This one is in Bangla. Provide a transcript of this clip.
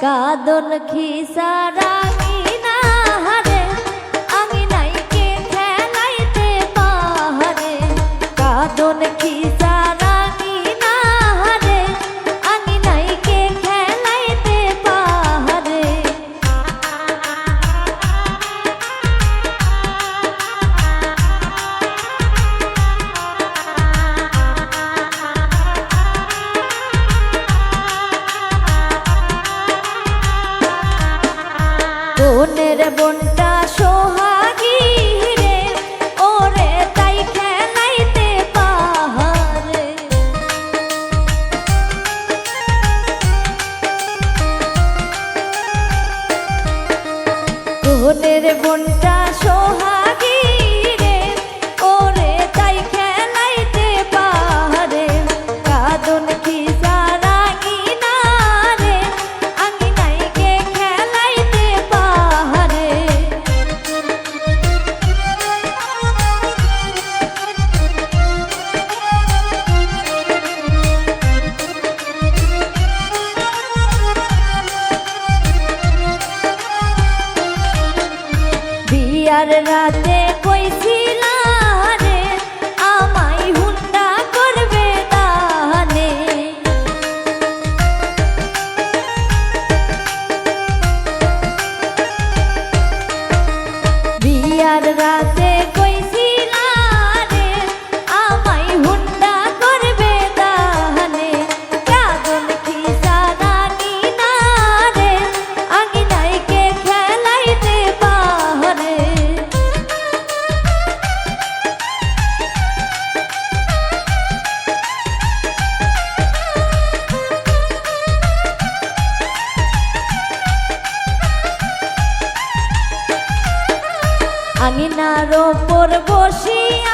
কাদন খিসারাঙি না হারে আঙিনাই কে খেলাইতে পাহারে কাদন খিসারাঙি না হারে আঙিনাই কে খেলাইতে পাহারে বোনের বোনটা সোহাগী রে ওরে তাই খেলাইতে পাহারে বোনের বোনটা সোহাগী রে ওরে তাই খেলাইতে পাহারে কাদন খিসারাঙি না রে আঙিনাই কে খেলাইতে পাহারে বিয়ার রাতে কইছিলা রে আমায় হুন্ডা করবে দানে বিয়ার রাতে কইছিলা রে আমায় হুন্ডা করবে দানে কাদন খিসারাঙি না রে আঙিনাই কে খেলাইতে পাহারে আঙিনার ওপর বসিয়া